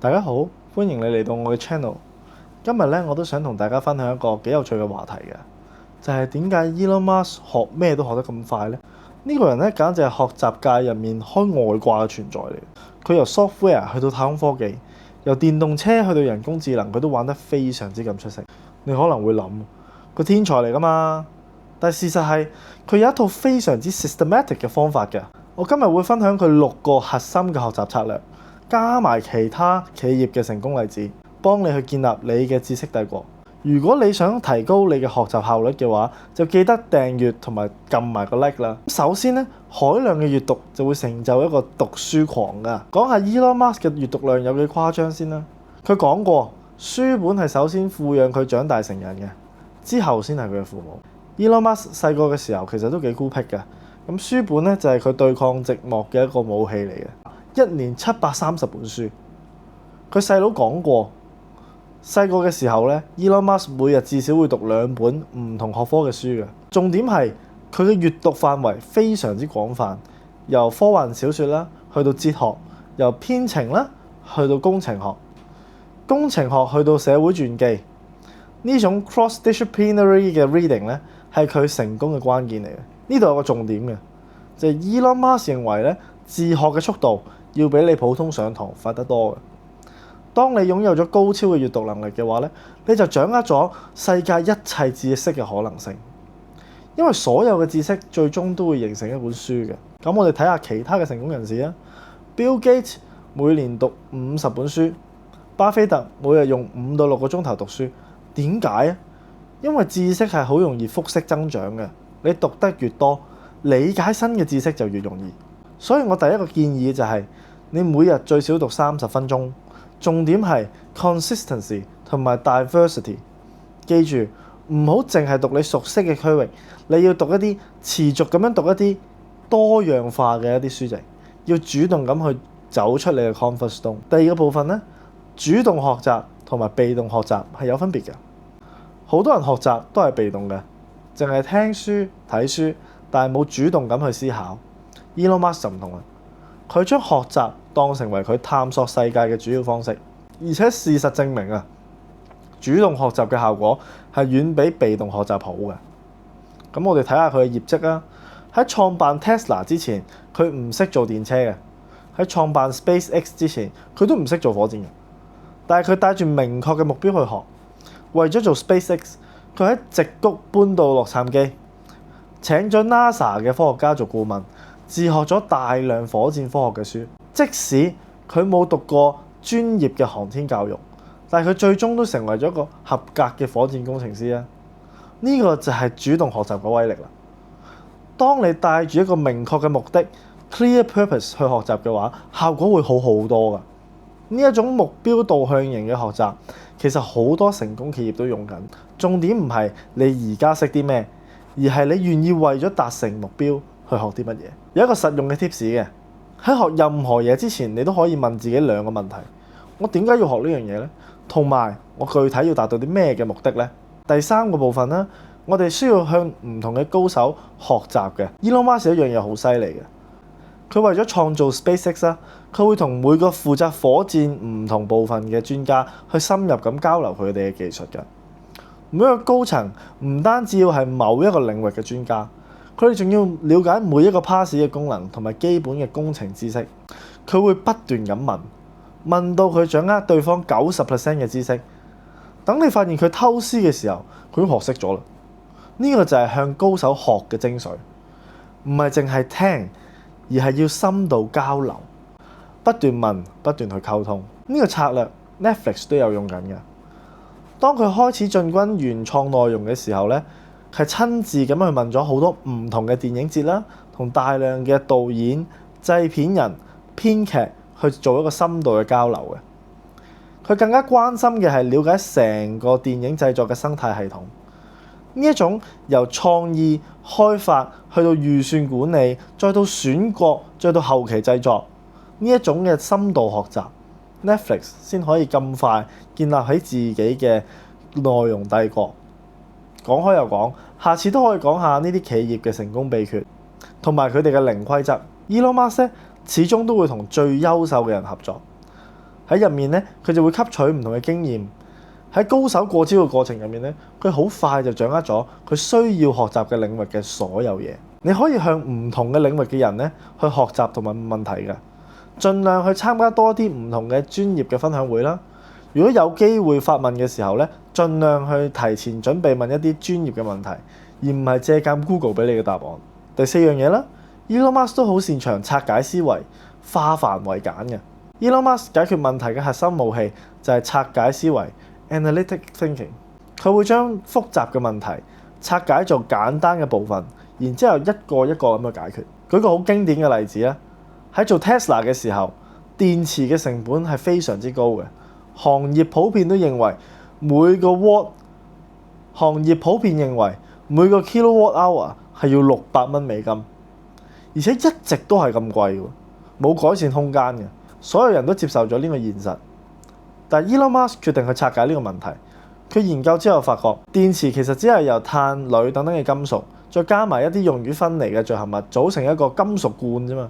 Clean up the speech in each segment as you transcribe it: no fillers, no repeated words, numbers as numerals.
大家好，歡迎你嚟到我嘅 channel。今日咧，我都想同大家分享一個幾有趣嘅話題嘅，就係點解 Elon Musk 學咩都學得咁快呢？呢個人咧，簡直係學習界入面開外掛嘅存在嚟。佢由 software 去到太空科技，由電動車去到人工智能，佢都玩得非常之咁出色。你可能會諗，佢天才嚟噶嘛？但係事實係，佢有一套非常之 systematic 嘅方法嘅。我今日會分享佢6個核心嘅學習策略，加埋其他企業嘅成功例子，幫你去建立你嘅知識帝國。如果你想提高你嘅學習效率嘅話，就記得訂閱同埋撳埋個 like 啦。首先咧，海量嘅閱讀就會成就一個讀書狂噶。講下 Elon Musk 嘅閱讀量有幾誇張先啦。佢講過，書本係首先撫養佢長大成人嘅，之後先係佢嘅父母。Elon Musk 細個嘅時候其實都幾孤僻嘅，咁書本咧就係佢對抗寂寞嘅一個武器嚟嘅。一年730本書。佢細佬講過，細個嘅時候咧 ，Elon Musk 每日至少會讀2本唔同學科嘅書嘅。重點係佢嘅閱讀範圍非常之廣泛，由科幻小説啦，去到哲學；由編程啦，去到工程學；工程學去到社會傳記。呢種 cross-disciplinary 嘅 reading 咧，係佢成功嘅關鍵嚟嘅。呢度有個重點嘅，就係 Elon Musk 認為咧，自學嘅速度要比你普通上堂快得多嘅。當你擁有咗高超嘅閱讀能力嘅話咧，你就掌握咗世界一切知識嘅可能性。因為所有嘅知識最終都會形成一本書嘅。咁我哋睇下其他嘅成功人士啊。Bill Gates 每年讀50本書，巴菲特每日用5到6個鐘頭讀書。點解啊？因為知識係好容易複式增長嘅，你讀得越多，理解新嘅知識就越容易。所以我第一個建議就係，你每日最少讀30分鐘，重點係 consistency 同埋 diversity。記住，唔好淨係讀你熟悉嘅區域，你要讀一啲持續咁樣讀一啲多樣化嘅一啲書籍，要主動咁去走出你嘅 comfort zone。第二個部分咧，主動學習同埋被動學習係有分別嘅。好多人學習都係被動嘅，淨係聽書睇書，但係冇主動咁去思考。Elon Musk 就唔同啦，佢將學習當成為佢探索世界嘅主要方式，而且事實證明啊，主動學習嘅效果係遠比被動學習好嘅。咁我哋睇下佢嘅業績啊。喺創辦 Tesla 之前，佢唔識做電車嘅；喺創辦 SpaceX 之前，佢都唔識做火箭嘅。但係佢帶住明確嘅目標去學，為咗做 SpaceX，佢喺矽谷搬到洛杉磯，請咗 NASA 嘅科學家做顧問，自學咗大量火箭科學嘅書。即使佢冇讀過專業嘅航天教育，但係佢最終都成為咗一個合格嘅火箭工程師啊！呢個就係主動學習嘅威力啦。當你帶住一個明確嘅目的 （clear purpose） 去學習嘅話，效果會好好多㗎。呢一種目標導向型嘅學習，其實好多成功企業都用緊。重點唔係你而家識啲咩，而係你願意為咗達成目標去學啲乜嘢。有一個實用嘅 tips 嘅，喺學任何嘢之前，你都可以問自己2個問題：我點解要學呢樣嘢呢？同埋我具體要達到啲咩嘅目的呢？第3個部分呢，我哋需要向唔同嘅高手學習嘅。Elon Musk 一樣嘢好犀利嘅，佢為咗創造 SpaceX 啦，佢會同每個負責火箭唔同部分嘅專家去深入咁交流佢哋嘅技術嘅。每一個高層唔單止要係某一個領域嘅專家，佢哋仲要了解每一個 pass 嘅功能同埋基本嘅工程知識。佢會不斷咁問到佢掌握對方90% 嘅知識。等你發現佢偷師嘅時候，佢已經學識咗啦。呢個就係向高手學嘅精髓，唔係淨係聽，而係要深度交流，不斷問，不斷去溝通。呢個策略 Netflix 都有用緊嘅。當佢開始進軍原創內容嘅時候咧，係親自咁去問咗好多唔同嘅電影節啦，同大量嘅導演、製片人、編劇去做一個深度嘅交流嘅。佢更加關心嘅係了解成個電影製作嘅生態系統。呢一種由創意開發去到預算管理，再到選角，再到後期製作，呢一種嘅深度學習 ，Netflix 先可以咁快建立起自己嘅內容帝國。講開又講，下次都可以講下呢啲企業嘅成功秘訣，同埋佢哋嘅零規則。Elon Musk 始終都會同最優秀嘅人合作。喺入面咧，佢就會吸取唔同嘅經驗。喺高手過招嘅過程入面咧，佢好快就掌握咗佢需要學習嘅領域嘅所有嘢。你可以向唔同嘅領域嘅人咧去學習同埋問問題嘅，盡量去參加多啲唔同嘅專業嘅分享會啦。如果有機會發問嘅時候咧，盡量去提前準備問一啲專業嘅問題，而唔係借鑑 Google 俾你嘅答案。第四樣嘢啦，Elon Musk 都好擅長拆解思維，化繁為簡嘅。Elon Musk 解決問題嘅核心武器就係拆解思維 （analytic thinking）。佢會將複雜嘅問題拆解做簡單嘅部分，然之後一個一個咁去解決。舉個好經典嘅例子啦，喺做 Tesla 嘅時候，電池嘅成本係非常之高嘅，行業普遍認為每個 kilowatt hour 係要$600，而且一直都係咁貴喎，冇改善空間嘅，所有人都接受咗呢個現實。但係 Elon Musk 決定去拆解呢個問題，佢研究之後發覺，電池其實只係由碳、鋁等等嘅金屬，再加埋一啲用於分離嘅聚合物組成一個金屬罐啫嘛。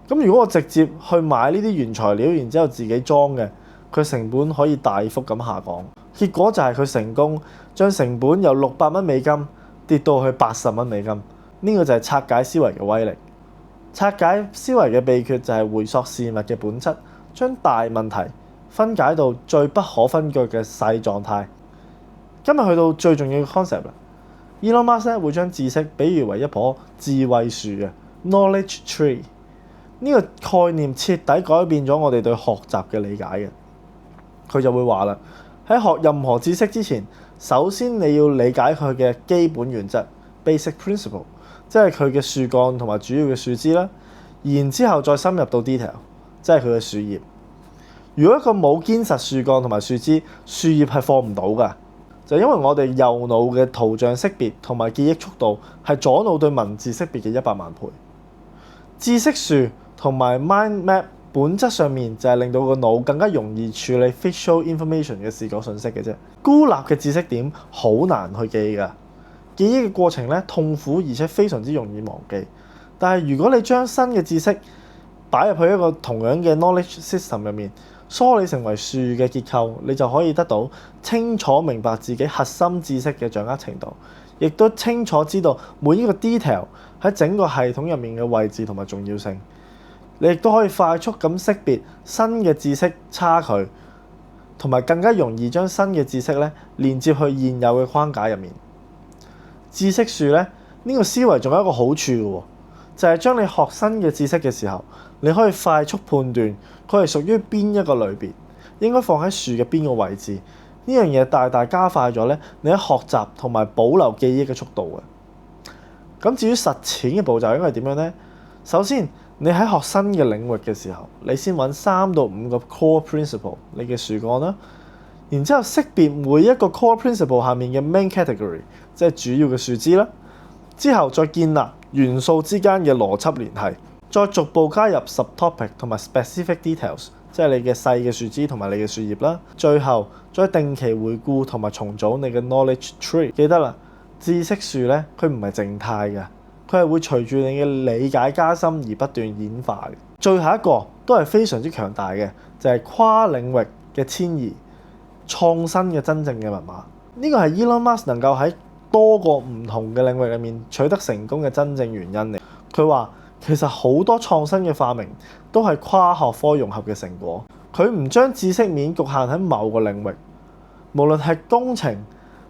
咁如果我直接去買呢啲原材料，然之後自己裝嘅，佢成本可以大幅咁下降。結果就係佢成功將成本由$600跌到去$80，呢個就係拆解思維嘅威力。拆解思維嘅秘訣就係回溯事物嘅本質，將大問題分解到最不可分割嘅細狀態。今日去到最重要嘅 concept 啦。Elon Musk 會將知識比喻為一棵智慧樹嘅 knowledge tree。呢個概念徹底改變咗我哋對學習嘅理解嘅。佢就會話啦，喺學任何知識之前，首先你要理解佢嘅基本原則 basic principle， 即係佢嘅樹幹同埋主要嘅樹枝啦。然之後再深入到 detail， 即係佢嘅樹葉。如果一個冇堅實樹幹同埋樹枝，樹葉係放唔到㗎。就因為我哋右腦嘅圖像識別同埋記憶速度係左腦對文字識別嘅100萬倍。知識樹同埋 mind map 本質上面就係令到個腦更加容易處理 visual information 嘅視覺信息嘅啫。孤立嘅知識點好難去記㗎，記憶嘅過程咧痛苦而且非常之容易忘記。但係如果你將新嘅知識擺入去一個同樣嘅 knowledge system 入面，梳理成為樹嘅結構，你就可以得到清楚明白自己核心知識嘅掌握程度，亦都清楚知道每一個 detail 喺整個系統入面嘅位置同埋重要性。你亦都可以快速咁識別新嘅知識差距，同埋更加容易將新嘅知識咧連接去現有嘅框架入面。知識樹咧呢個思維仲有一個好處嘅喎，就係將你學新嘅知識嘅時候，你可以快速判斷佢係屬於邊一個類別，應該放喺樹嘅邊個位置。呢樣嘢大大加快咗咧你喺學習同埋保留記憶嘅速度嘅。咁至於實踐嘅步驟應該係點樣呢？首先，你喺學新嘅領域嘅時候，你先揾3到5個 core principle 你嘅樹幹啦，然之後識別每一個 core principle 下面嘅 main category， 即係主要嘅樹枝啦。之後再建立元素之間嘅邏輯聯繫，再逐步加入 subtopic 同埋 specific details， 即係你嘅細嘅樹枝同埋你嘅樹葉啦。最後再定期回顧同埋重組你嘅 knowledge tree。記得啦，知識樹咧佢唔係靜態嘅，佢係會隨住你嘅理解加深而不斷演化嘅。最後一個都係非常之強大嘅，就係跨領域嘅遷移、創新嘅真正嘅密碼。呢個係 Elon Musk 能夠喺多個唔同嘅領域入面取得成功嘅真正原因嚟。佢話其實好多創新嘅發明都係跨學科融合嘅成果。佢唔將知識面局限喺某個領域，無論係工程、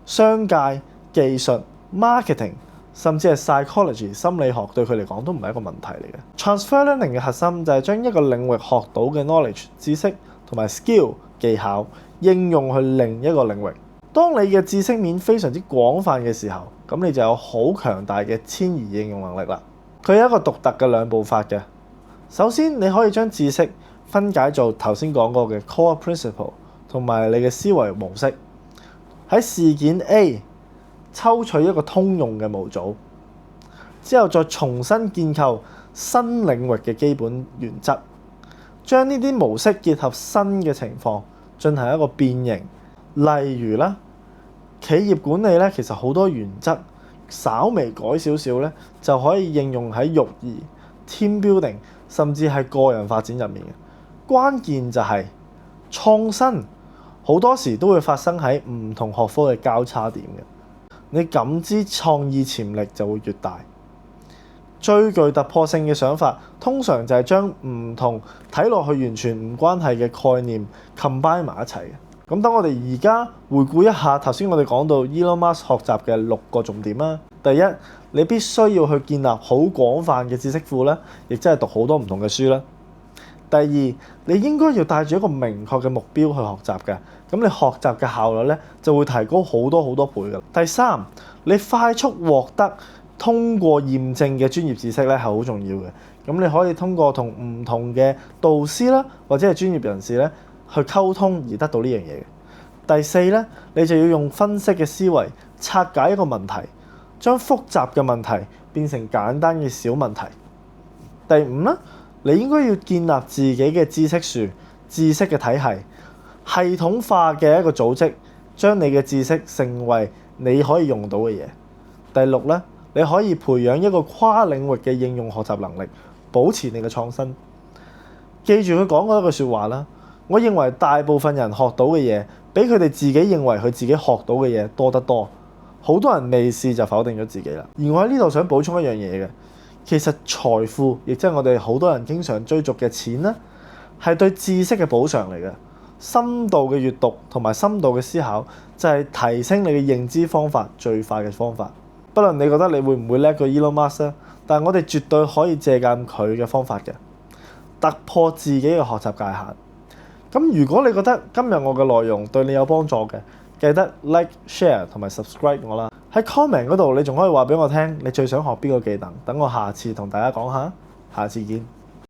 商界、技術、marketing，甚至係 psychology 心理學，對佢嚟講都唔係一個問題嚟嘅。Transfer learning 嘅核心就係將一個領域學到嘅 knowledge 知識同埋 skill 技巧應用去另一個領域。當你嘅知識面非常之廣泛嘅時候，咁你就有好強大嘅遷移應用能力啦。佢有一個獨特嘅2步法嘅。首先，你可以將知識分解做頭先講過嘅 core principle 同埋你嘅思維模式。喺事件 A 抽取一個通用嘅模組，之後再重新建構新領域嘅基本原則，將呢啲模式結合新嘅情況進行一個變形。例如啦，企業管理咧，其實好多原則稍微改少少咧，就可以應用喺育兒、team building，甚至係個人發展入面嘅。關鍵就係創新好多時都會發生喺唔同學科嘅交叉點嘅，你感知創意潛力就會越大。最具突破性嘅想法，通常就係將唔同睇落去完全唔關係嘅概念 combine 埋一齊嘅。咁等我哋而家回顧一下頭先我哋講到 Elon Musk 學習嘅6個重點啦。第一，你必須要去建立好廣泛嘅知識庫啦，亦即係讀好多唔同嘅書啦。第二，你應該要帶住一個明確嘅目標去學習嘅，咁你學習嘅效率咧就會提高好多倍㗎。第三，你快速獲得通過驗證嘅專業知識咧係好重要嘅，咁你可以通過同唔同嘅導師啦，或者係專業人士咧去溝通而得到呢樣嘢嘅。第四咧，你就要用分析嘅思維拆解一個問題，將複雜嘅問題變成簡單嘅小問題。第五咧，你應該要建立自己嘅知識樹、知識嘅體系，系統化嘅一個組織，將你嘅知識成為你可以用到嘅嘢。第六咧，你可以培養一個跨領域嘅應用學習能力，保持你嘅創新。記住佢講過一句説話啦，我認為大部分人學到嘅嘢，比佢哋自己認為佢自己學到嘅嘢多得多。好多人未試就否定咗自己啦。而我喺呢度想補充一樣嘢嘅，其實財富，亦即係我哋好多人經常追逐嘅錢咧，係對知識嘅補償嚟嘅。深度嘅閱讀同埋深度嘅思考，就係提升你嘅認知方法最快嘅方法。不論你覺得你會唔會叻過 Elon Musk 咧，但係我哋絕對可以借鑑佢嘅方法嘅，突破自己嘅學習界限。咁如果你覺得今日我嘅內容對你有幫助嘅，記得 like、share 同埋 subscribe 我啦。喺 comment 嗰度你仲可以話俾我聽，你最想學邊個技能，等我下次同大家講下。下次見。